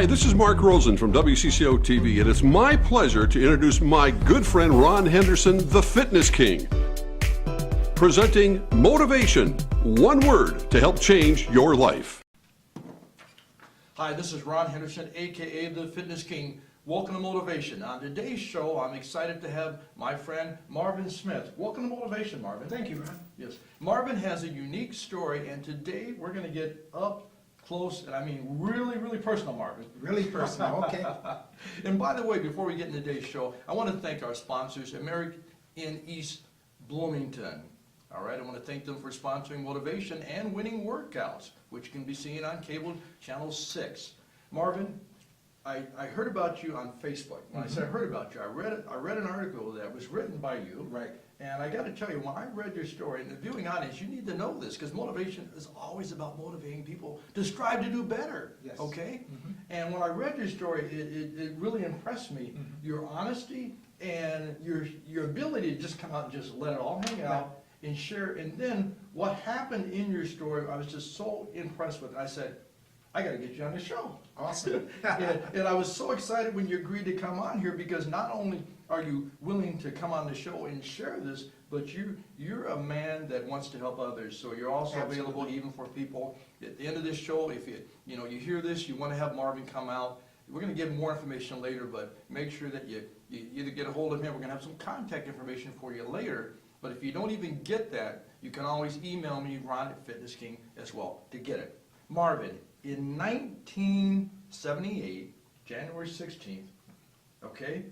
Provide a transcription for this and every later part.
Hi, this is Mark Rosen from WCCO TV, and it's my pleasure to introduce my good friend Ron Henderson, the Fitness King, presenting Motivation, one word to help change your life. Hi, this is Ron Henderson, aka the Fitness King. Welcome to Motivation. On today's show, I'm excited to have my friend Marvin Smith. Welcome to Motivation, Marvin. Thank you, Ron. Yes, Marvin has a unique story, and today we're going to get up close, and I mean really, really personal, Marvin. Really personal, okay. And by the way, before we get into today's show, I want to thank our sponsors, American in East Bloomington. All right, I want to thank them for sponsoring Motivation and Winning Workouts, which can be seen on cable channel 6. Marvin, I heard about you on Facebook. When I said I heard about you, I read an article that was written by you. Right. And I got to tell you, when I read your story, and the viewing audience, you need to know this, because motivation is always about motivating people to strive to do better. Yes. Okay? And when I read your story, it really impressed me. Your honesty and your ability to just come out and just let it all hang out and share. And then what happened in your story, I was just so impressed with it. I said, I got to get you on the show. Awesome. And I was so excited when you agreed to come on here, because not only are you willing to come on the show and share this, but you're a man that wants to help others. So you're also available even for people at the end of this show. If you hear this, you want to have Marvin come out. We're going to give more information later, but make sure that you either get a hold of him. We're going to have some contact information for you later. But if you don't even get that, you can always email me, Ron at Fitness King, as well, to get it. Marvin, in 1978, January 16th, okay,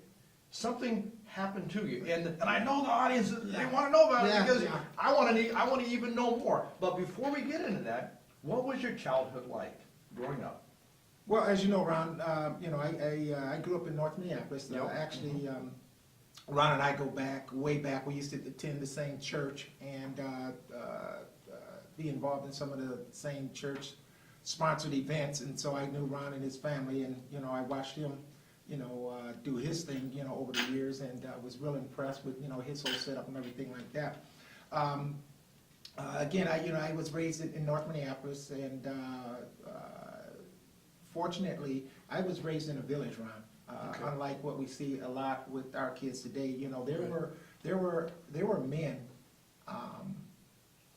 something happened to you. And I know the audience, they want to know about it, because I want to even know more. But before we get into that, what was your childhood like growing up? Well, as you know, Ron, I grew up in North Minneapolis. Actually, Ron and I go way back. We used to attend the same church and be involved in some of the same church sponsored events, and so I knew Ron and his family, and I watched him do his thing over the years, and was real impressed with his whole setup and everything like that. Again, I was raised in North Minneapolis, and fortunately I was raised in a village, Ron. Unlike what we see a lot with our kids today, there were men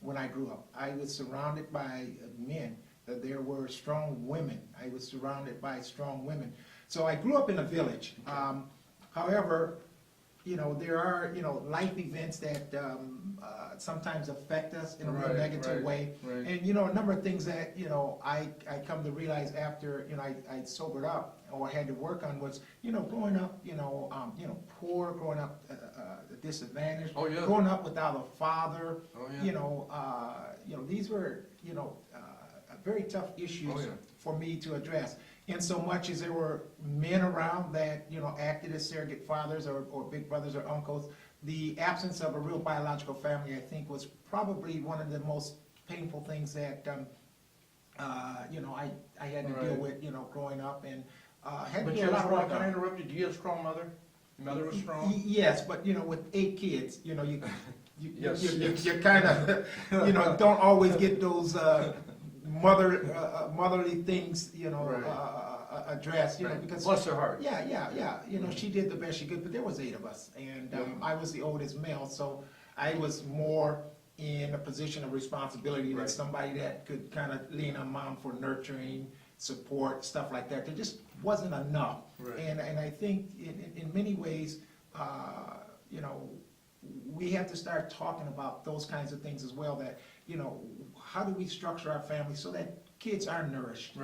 when I grew up. I was surrounded by men. There were strong women. I was surrounded by strong women. So I grew up in a village. However, there are life events that sometimes affect us in a real negative way. Right. And a number of things that I come to realize after I sobered up or had to work on was growing up poor, growing up disadvantaged, growing up without a father. These were very tough issues for me to address. And so much as there were men around that acted as surrogate fathers or big brothers or uncles, the absence of a real biological family, I think, was probably one of the most painful things that I had to deal with growing up, and had to do a lot of work. Can I interrupt you? Do you have a strong mother? Your mother was strong? Yes, but with 8 kids, you kind of don't always get those motherly things addressed, because bless her heart. She did the best she could, but there was 8 of us, and I was the oldest male, so I was more in a position of responsibility than somebody that could kind of lean on mom for nurturing, support, stuff like that. There just wasn't enough. And I think in many ways, we have to start talking about those kinds of things as well, that how do we structure our family so that kids are nourished,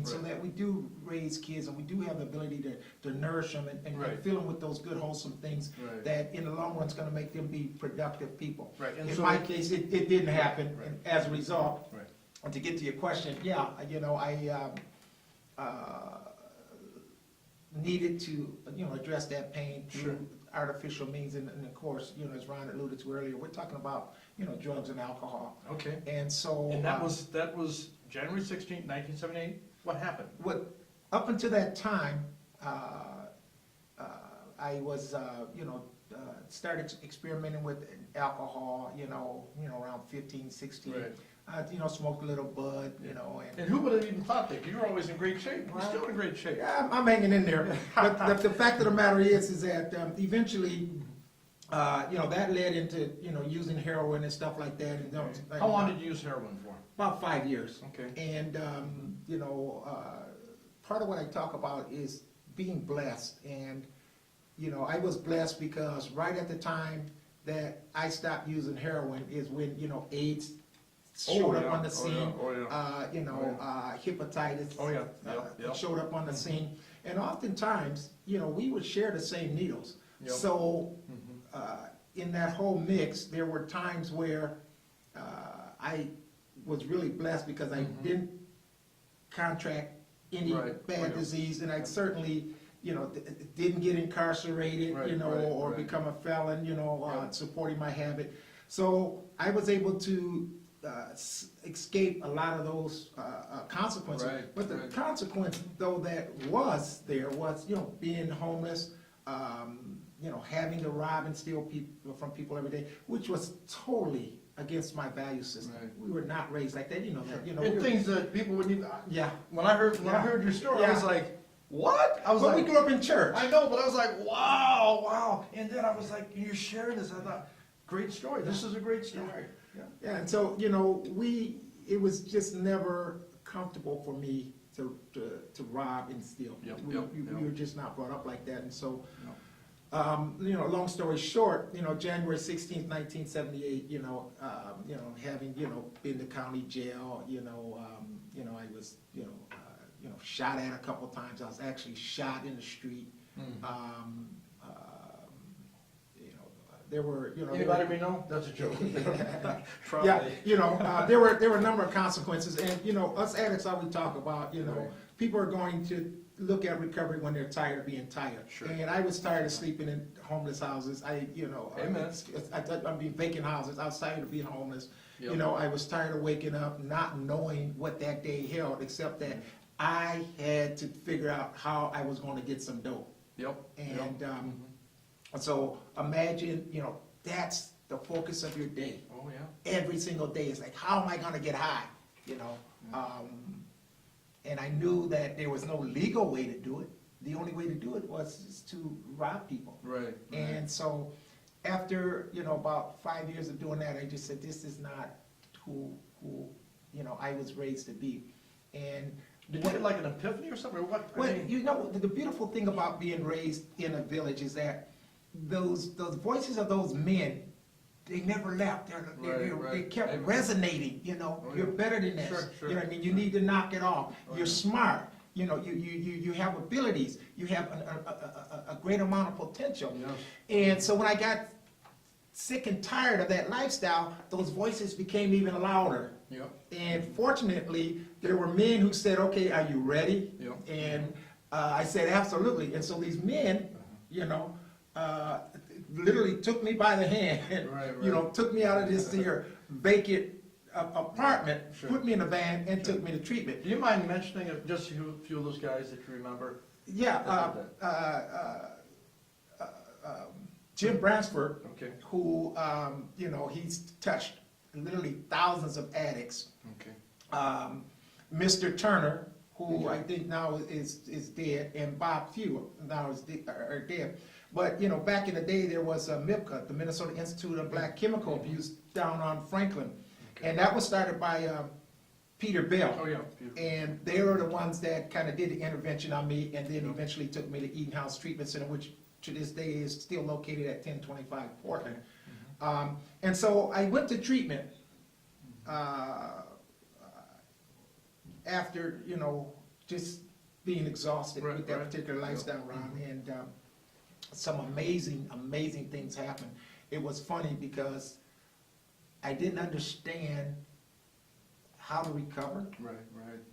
so that we do raise kids and we do have the ability to nourish them and fill them with those good wholesome things that in the long run is going to make them be productive people. And in so my case, it didn't happen, and as a result, and to get to your question, I needed to address that pain through artificial means, and of course, as Ron alluded to earlier, we're talking about drugs and alcohol. Okay. And so that was January 16th, 1978. What happened? Up until that time, I was started experimenting with alcohol. Around 15, 16. smoked a little bud, And who would have even thought that? You were always in great shape. You're still in great shape. Yeah, I'm hanging in there. But the fact of the matter is that eventually, that led into, using heroin and stuff like that. And, How long did you use heroin for? About 5 years. Okay. And, part of what I talk about is being blessed. And, I was blessed because right at the time that I stopped using heroin is when, AIDS showed up on the scene. Hepatitis showed up on the scene. And oftentimes, we would share the same needles. Yep. So, in that whole mix, there were times where I was really blessed because I didn't contract any bad disease, and I certainly, didn't get incarcerated, or become a felon, supporting my habit. So I was able to escape a lot of those consequences. But the consequence, though, that was there was, being homeless, having to rob and steal from people every day, which was totally against my value system. We were not raised like that, And things that people wouldn't even. Yeah. When I heard your story, I was like, what? I was But like, we grew up in church. I know, but I was like, wow. And then I was like, you're sharing this. I thought, great story. This is a great story. Yeah, and so, it was just never comfortable for me to rob and steal. We were just not brought up like that. And so, long story short, January 16th, 1978, having, been to county jail, I was, shot at a couple times. I was actually shot in the street. There were, Anybody we know? That's a joke. there were a number of consequences, and us addicts, all we talk about, people are going to look at recovery when they're tired of being tired. Sure. And I was tired of sleeping in homeless houses. I mean vacant houses. I was tired of being homeless. Yep. I was tired of waking up not knowing what that day held, except that I had to figure out how I was going to get some dope. And so imagine, that's the focus of your day. Oh, yeah. Every single day. It's like, how am I going to get high? And I knew that there was no legal way to do it. The only way to do it was just to rob people. Right. And so after, about 5 years of doing that, I just said, this is not who I was raised to be. And Did you get like an epiphany or something? Or what? Well, the beautiful thing about being raised in a village is that those voices of those men, they never left. They kept resonating. You're better than this. Sure. You know what I mean? You need to knock it off. You're smart. You have abilities. You have a great amount of potential. Yes. And so when I got sick and tired of that lifestyle, those voices became even louder. Yep. And fortunately, there were men who said, okay, are you ready? Yep. And I said, absolutely. And so these men, literally took me by the hand, and, took me out of this here vacant apartment, put me in a van, and took me to treatment. Do you mind mentioning just a few of those guys that you remember? Yeah, Jim Bransford, who, he's touched literally thousands of addicts. Mr. Turner, who I think now is dead, and Bob Few now are dead. But, back in the day, there was MIPCA, the Minnesota Institute of Black Chemical Abuse, down on Franklin. And that was started by Peter Bell. Oh, yeah. And they were the ones that kind of did the intervention on me, and then eventually took me to Eden House Treatment Center, which to this day is still located at 1025 Portland. And so I went to treatment after, just being exhausted with that particular lifestyle, Ron. And some amazing things happened. It was funny because I didn't understand how to recover.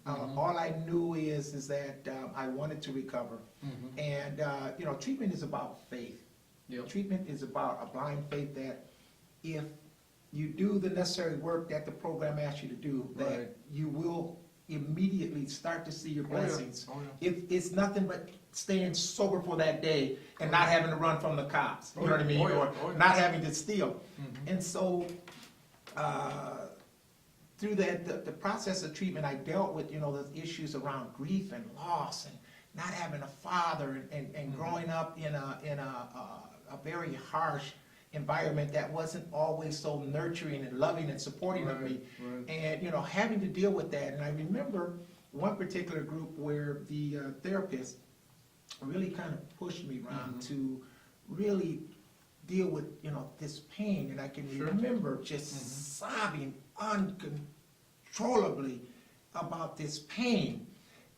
All I knew is that I wanted to recover. And, treatment is about faith. Treatment is about a blind faith that if you do the necessary work that the program asks you to do, that you will immediately start to see your blessings. If it's nothing but staying sober for that day and not having to run from the cops, you know what I mean, or not having to steal. And so through the process of treatment, I dealt with, those issues around grief and loss and not having a father and growing up in a very harsh environment that wasn't always so nurturing and loving and supporting of me. Right. And, having to deal with that. And I remember one particular group where the therapist really kind of pushed me, Ron, to really deal with, this pain. And I can remember just sobbing uncontrollably about this pain.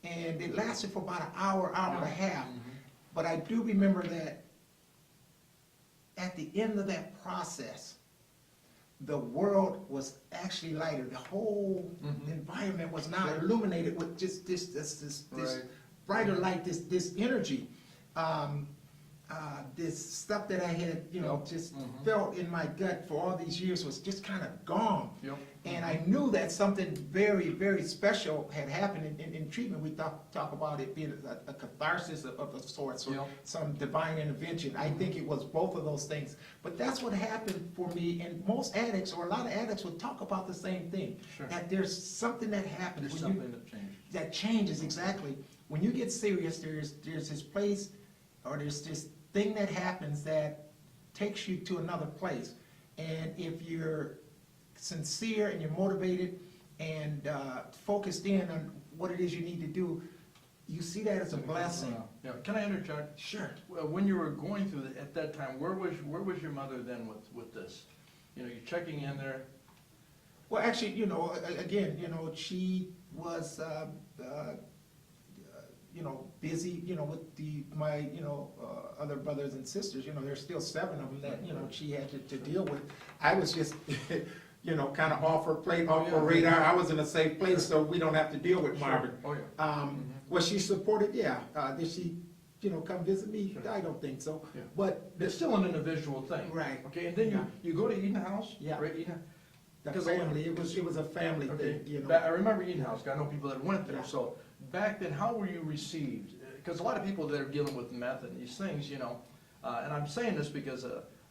And it lasted for about an hour, hour and a half. But I do remember that at the end of that process, the world was actually lighter. The whole environment was now illuminated with just this brighter light, this energy. This stuff that I had, just felt in my gut for all these years was just kind of gone. Yep. And I knew that something very, very special had happened in treatment. We talk about it being a catharsis of a sort, or some divine intervention. I think it was both of those things. But that's what happened for me, and most addicts, or a lot of addicts, would talk about the same thing. Sure. That there's something that happens. There's when something that changes. that changes, exactly. When you get serious, there's this place, or there's this thing that happens that takes you to another place. And if you're sincere and you're motivated and focused in on what it is you need to do, you see that as a blessing. Yeah. Can I interject? Sure. Well, when you were going through at that time, where was your mother then with this? You're checking in there. Well, actually, again, she was, busy, with my other brothers and sisters. There's still 7 of them that, she had to deal with. I was just, kind of off her plate, off her radar. I was in a safe place, so we don't have to deal with Marvin. Oh, yeah. Was she supported? Yeah. Did she, come visit me? Sure. I don't think so. Yeah. But It's still an individual thing. Right. Okay, and then you go to Eden House? Yeah. Right, Eden? the Because family, it was a family Okay, thing, I remember Eden House, I know people that went there, Yeah. so back then, how were you received? Because a lot of people that are dealing with meth and these things, and I'm saying this because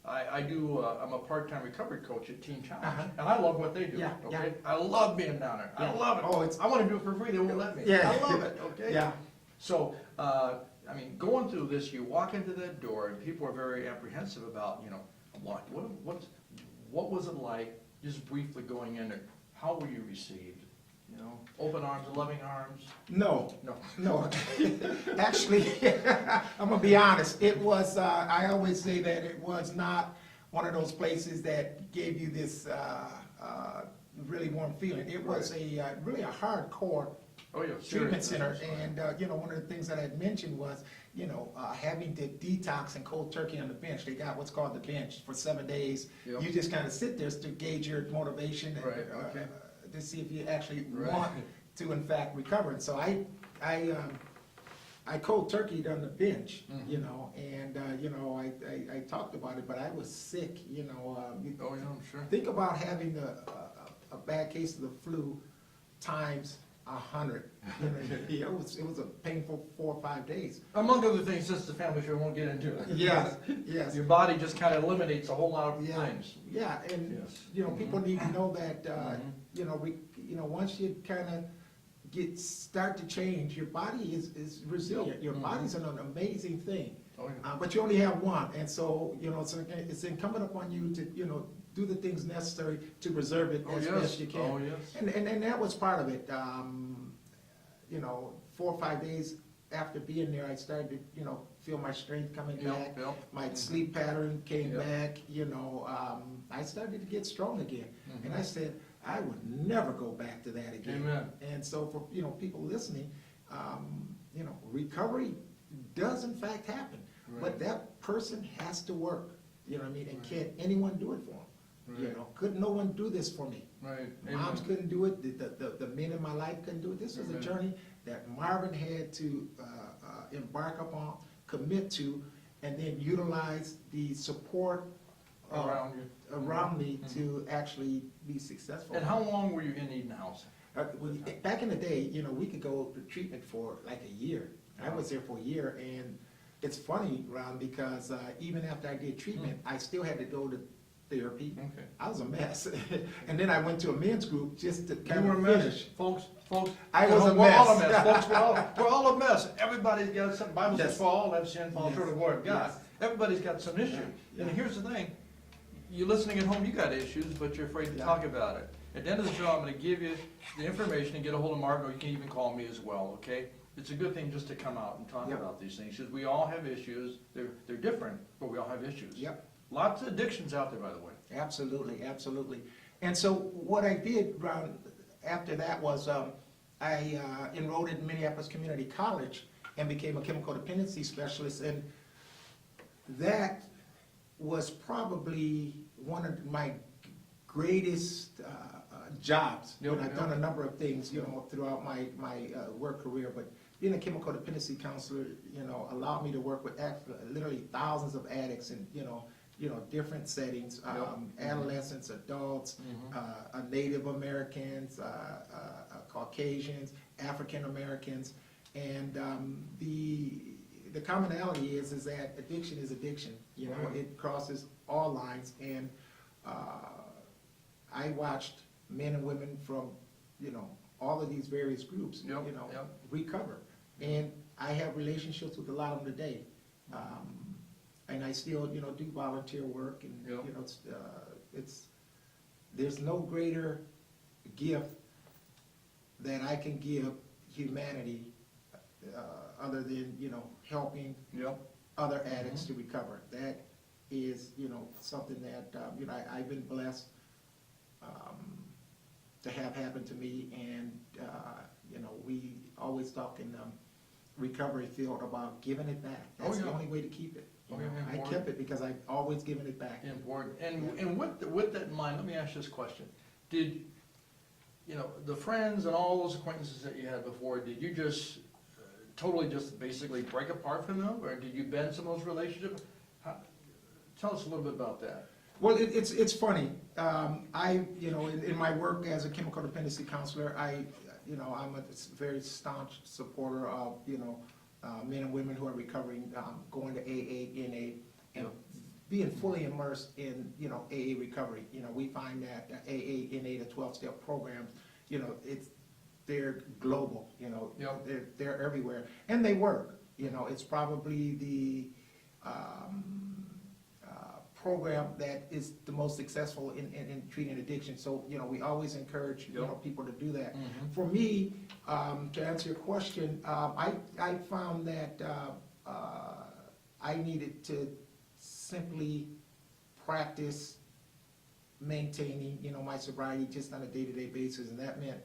I'm a part-time recovery coach at Teen Challenge, Uh-huh. and I love what they do, Yeah, okay? yeah. I love being down there, I Yeah. love it. Oh, it's- I wanna do it for free, they won't let me. Yeah. I love it, okay? Yeah. So, going through this, you walk into that door, and people are very apprehensive about, what was it like, just briefly going in there? How were you received? Open arms, loving arms? No, No. no. Actually, I'm gonna be honest, it was, I always say that it was not one of those places that gave you this really warm feeling. It was really a hardcore Oh, yeah. treatment serious center, business. and, one of the things that I had mentioned was, having to detox and cold turkey on the bench. They got what's called the bench for 7 days. Yep. You just kind of sit there to gauge your motivation and, Right, okay. to see if you actually Right. want to, in fact, recover. And so I cold turkeyed on the bench, and, I talked about it, but I was sick, Oh, yeah, I'm sure. Think about having a bad case of the flu times 100. It was a painful 4 or 5 days. Among other things, this is the family show, I won't get into it. Yes, yes. Your body just kind of eliminates a whole lot of Yeah, things. yeah, and, Yes. people need to know that, once you kind of start to change, your body is resilient. Your body's an amazing thing. Oh, yeah. But you only have one, and so, it's incumbent upon you to, do the things necessary to preserve it Oh, as yes. best you can. Oh, yes. And that was part of it. 4 or 5 days after being there, I started to, feel my strength coming back. Yep. My sleep pattern came Yep. back, I started to get strong again. Mm-hmm. And I said, I would never go back to that again. Amen. And so for, people listening, recovery does in fact happen. But Right. that person has to work, And can't anyone do it for them? Right. Could no one do this for me? Right. Moms Amen. couldn't do it, the men in my life couldn't do it. This was a Amen. journey that Marvin had to embark upon, commit to, and then utilize the support Around you. around me to actually be successful. And how long were you in Eden House? Back in the day, we could go to treatment for like a year. I was there for a year, and it's funny, Ron, because even after I did treatment, I still had to go to therapy. Okay. I was a mess. And then I went to a men's group just to You kind were a of mess, finish. folks. I was a We're all a mess. mess, folks. We're all a mess. Everybody's got some. Bible says, Yes. "For all have sinned, fall Yes. short of the glory of God." Yes. Everybody's got some issue. Yeah. And here's the thing: you listening at home, you got issues, but you're afraid to Yeah. talk about it. At the end of the show, I'm going to give you the information and get a hold of Marvin, or you can even call me as well. Okay? It's a good thing just to come out and talk Yep. about these things, because we all have issues. They're different, but we all have issues. Yep. Lots of addictions out there, by the way. Absolutely, absolutely. And so what I did after that was I enrolled in Minneapolis Community College and became a chemical dependency specialist. And that was probably one of my greatest jobs. Yep, I've done a number of things, throughout my work career, but being a chemical dependency counselor, allowed me to work with literally thousands of addicts and, different settings, adolescents, adults, Native Americans, Caucasians, African Americans, and the commonality is that addiction is addiction. It crosses all lines, and I watched men and women from all of these various groups recover, and I have relationships with a lot of them today. And I still, do volunteer work, and there's no greater gift that I can give humanity other than helping other addicts to recover. That is something that I've been blessed to have happen to me, and we always talk in recovery field about giving it back. That's the only way to keep it. I kept it because I've always given it back. Important. And with that in mind, let me ask you this question. Did, the friends and all those acquaintances that you had before, did you just totally just basically break apart from them, or did you bend some of those relationships? Tell us a little bit about that. Well, it's funny. In my work as a chemical dependency counselor, I'm a very staunch supporter of, men and women who are recovering, going to AA, NA, and being fully immersed in, AA recovery. We find that AA, NA, the 12-step programs, they're global, they're everywhere, and they work. It's probably the program that is the most successful in treating addiction. So, we always encourage, people to do that. For me, to answer your question, I found that I needed to simply practice maintaining, my sobriety just on a day-to-day basis, and that meant,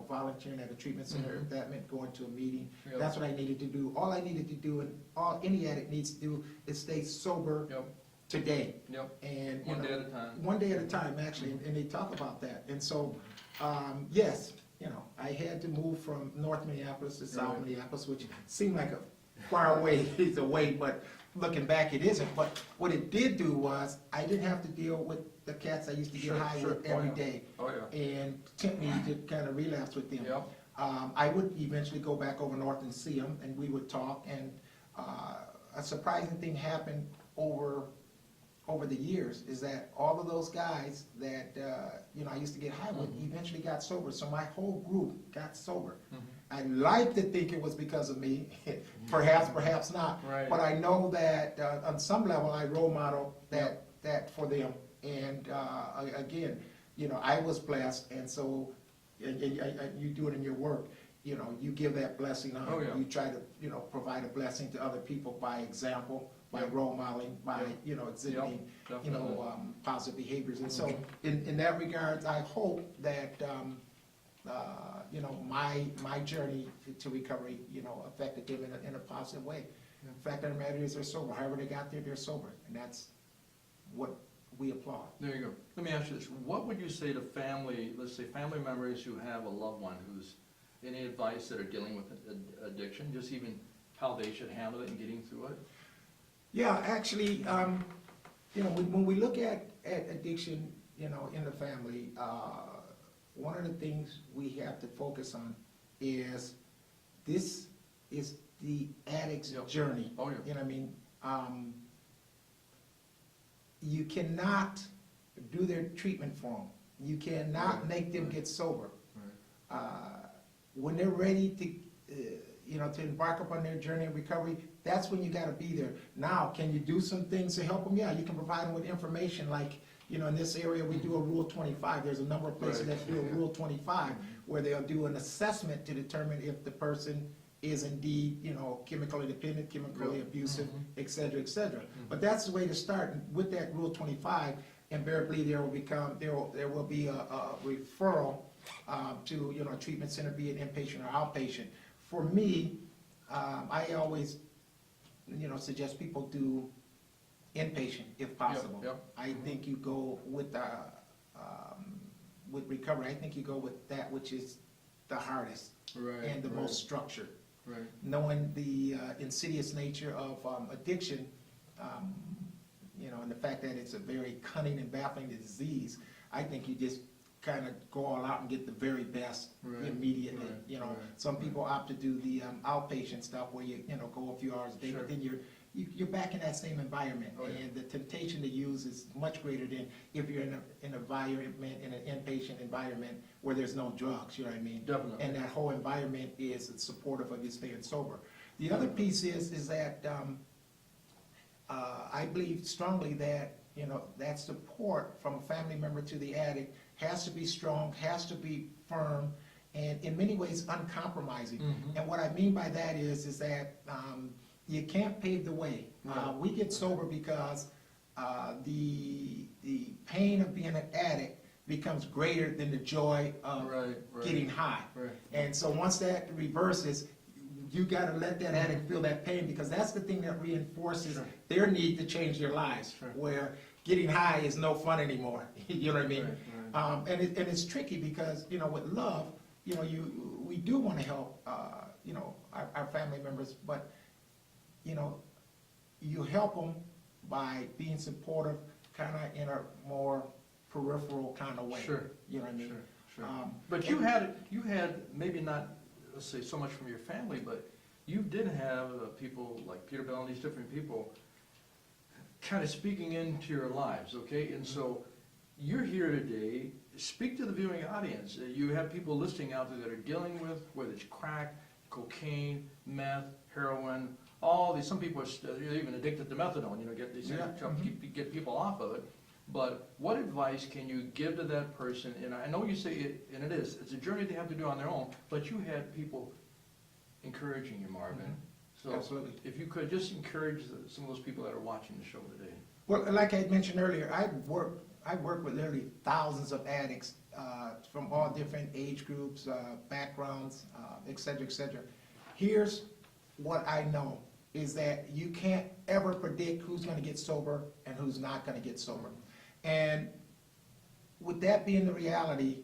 volunteering at a treatment center. That meant going to a meeting. That's what I needed to do. All I needed to do, and all any addict needs to do, is stay sober today. And One day at a time. One day at a time, actually, and they talk about that. And so, yes, I had to move from North Minneapolis to South Minneapolis, which seemed like a far away away, but looking back, it isn't. But what it did do was, I didn't have to deal with the cats I used to get high with every day, and tempt me to kind of relapse with them. I would eventually go back over north and see them, and we would talk, and a surprising thing happened over the years, is that all of those guys that I used to get high with eventually got sober. So my whole group got sober. I like to think it was because of me, perhaps not. Right. But I know that on some level I role model that for them. And again, I was blessed, and so you do it in your work. You give that blessing on. You try to provide a blessing to other people by example, by role modeling, by exhibiting positive behaviors. And so in that regard, I hope that my journey to recovery affected them in a positive way. The fact of the matter is, they're sober. However they got there, they're sober, and that's what we applaud. There you go. Let me ask you this. What would you say to family, let's say family members who have a loved one who's, any advice that are dealing with addiction, just even how they should handle it and getting through it? Yeah, actually, when we look at addiction, in the family, one of the things we have to focus on is this is the addict's journey. You know what I mean? You cannot do their treatment for them. You cannot make them get sober. When they're ready to, to embark upon their journey of recovery, that's when you gotta be there. Now, can you do some things to help them? Yeah, you can provide them with information like, in this area, we do a Rule 25. There's a number of places that do a Rule 25, where they'll do an assessment to determine if the person is indeed, chemically dependent, chemically abusive, et cetera, et cetera. But that's the way to start. And with that Rule 25, invariably there will be a referral to, a treatment center, be it inpatient or outpatient. For me, I always, suggest people do inpatient if possible. I think you go with recovery, I think you go with that which is the hardest and the most structured. Knowing the insidious nature of addiction, and the fact that it's a very cunning and baffling disease, I think you just kind of go all out and get the very best immediately. Some people opt to do the outpatient stuff where you go a few hours a day, but then you're back in that same environment, and the temptation to use is much greater than if you're in an environment, in an inpatient environment where there's no drugs. You know what I mean? Definitely. And that whole environment is supportive of you staying sober. The other piece is that I believe strongly that that support from a family member to the addict has to be strong, has to be firm, and in many ways uncompromising. And what I mean by that is that you can't pave the way. We get sober because the pain of being an addict becomes greater than the joy of getting high. And so once that reverses, you gotta let that addict feel that pain, because that's the thing that reinforces their need to change their lives, where getting high is no fun anymore. You know what I mean? And it's tricky because, with love, we do wanna help, our family members, but you help them by being supportive, kind of in a more peripheral kind of way. You know what I mean? But you had maybe not, let's say, so much from your family, but you did have people like Peter Bell and these different people kind of speaking into your lives, okay? And so you're here today. Speak to the viewing audience. You have people listening out there that are dealing with, whether it's crack, cocaine, meth, heroin, all these. Some people are even addicted to methadone. Get people off of it. But what advice can you give to that person? And I know you say it, and it's a journey they have to do on their own. But you had people encouraging you, Marvin. So absolutely. If you could just encourage some of those people that are watching the show today. Well, like I mentioned earlier, I work with literally thousands of addicts from all different age groups, backgrounds, et cetera, et cetera. Here's what I know, is that you can't ever predict who's gonna get sober and who's not gonna get sober. And with that being the reality,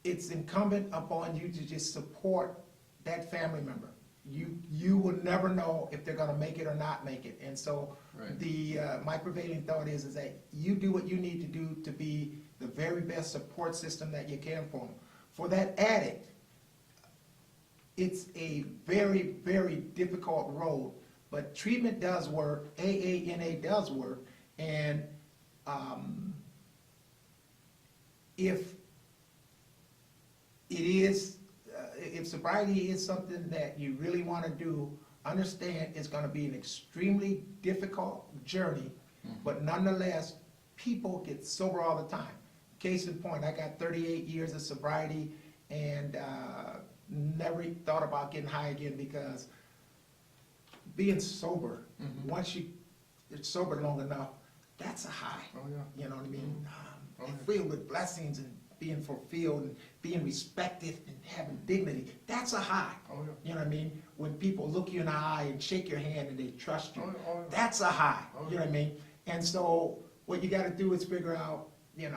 it's incumbent upon you to just support that family member. You will never know if they're gonna make it or not make it. And so my prevailing thought is that you do what you need to do to be the very best support system that you can for them. For that addict, it's a very, very difficult road, but treatment does work, AA, NA does work, and if sobriety is something that you really want to do, understand it's going to be an extremely difficult journey, but nonetheless, people get sober all the time. Case in point, I got 38 years of sobriety, and never thought about getting high again, because being sober, once you're sober long enough, that's a high. You know what I mean? Filled with blessings and being fulfilled and being respected and having dignity, that's a high. You know what I mean? When people look you in the eye and shake your hand and they trust you, that's a high. You know what I mean? And so what you got to do is figure out, can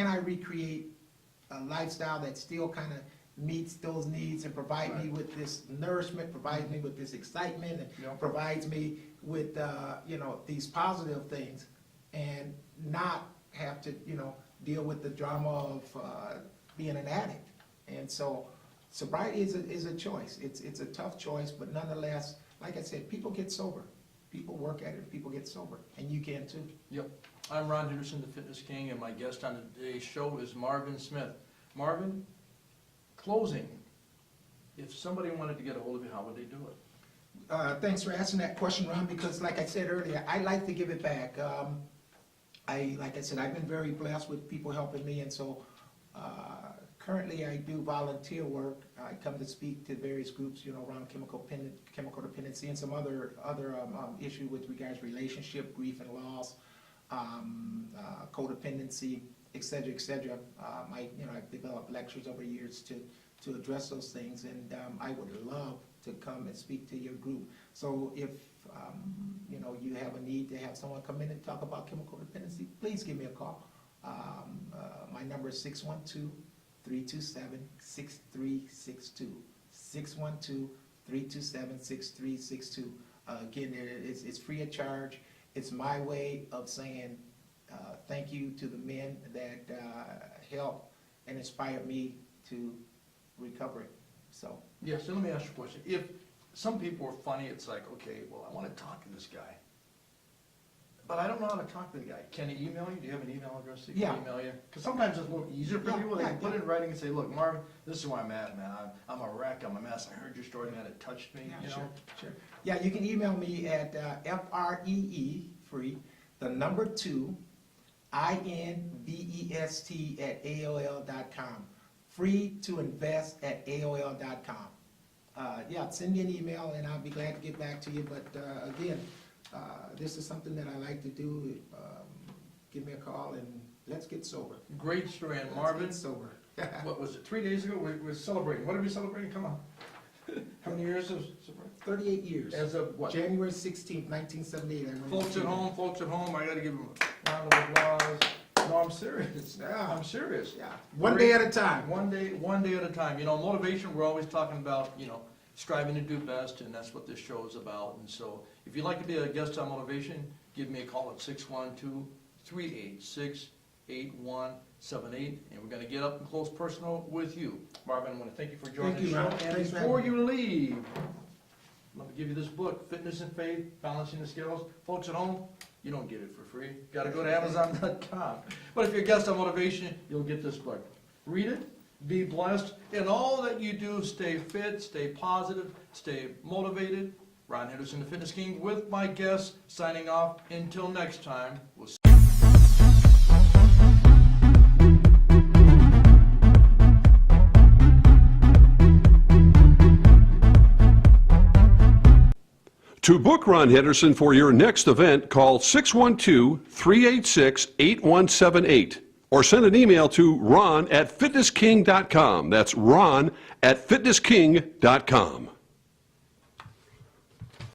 I recreate a lifestyle that still kind of meets those needs and provide me with this nourishment, provides me with this excitement, and provides me with these positive things, and not have to deal with the drama of being an addict. And so sobriety is a choice. It's a tough choice, but nonetheless, like I said, people get sober. people work at it, and people get sober, and you can too. Yep. I'm Ron Henderson, the Fitness King, and my guest on today's show is Marvin Smith. Marvin, closing. If somebody wanted to get a hold of you, how would they do it? Thanks for asking that question, Ron, because like I said earlier, I like to give it back. Like I said, I've been very blessed with people helping me, and so currently I do volunteer work. I come to speak to various groups, around chemical dependency and some other issue with regards to relationship, grief and loss, codependency, et cetera, et cetera. I've developed lectures over years to address those things, and I would love to come and speak to your group. So if you have a need to have someone come in and talk about chemical dependency, please give me a call. My number is 612-327-6362. 612-327-6362. Again, it's free of charge. It's my way of saying thank you to the men that help and inspire me to recovery. So. Yes, so let me ask you a question. If some people are funny, it's like, okay, well, I want to talk to this guy, but I don't know how to talk to the guy. Can he email you? Do you have an email address that he can email you? Because sometimes it's a little easier for people. They can put it in writing and say, look, Marvin, this is where I'm at, man. I'm a wreck. I'm a mess. I heard your story, man. It touched me. Sure. Yeah, you can email me at free, the number 2, invest@aol.com. Free to invest at AOL.com. Send me an email and I'll be glad to get back to you. But again, this is something that I like to do. Give me a call and let's get sober. Great story. And Marvin, let's get sober. what was it, 3 days ago? We're celebrating. What are we celebrating? Come on. How many years of sobriety? 38 years. As of what? January 16th, 1978. Folks at home, I got to give them a round of applause. No, I'm serious. Yeah. I'm serious. Yeah. One day at a time. One day at a time. Motivation, we're always talking about, striving to do best, and that's what this show is about. And so, if you'd like to be a guest on Motivation, give me a call at 612-386-8178, and we're going to get up and close personal with you. Marvin, I want to thank you for joining the show. And before you leave, let me give you this book, Fitness and Faith, Balancing the Scales. Folks at home, you don't get it for free. Got to go to Amazon.com. But if you're a guest on Motivation, you'll get this book. Read it, be blessed. In all that you do, stay fit, stay positive, stay motivated. Ron Henderson, the Fitness King, with my guests, signing off. Until next time, we'll see you. To book Ron Henderson for your next event, call 612-386-8178 or send an email to ron@fitnessking.com. That's ron@fitnessking.com.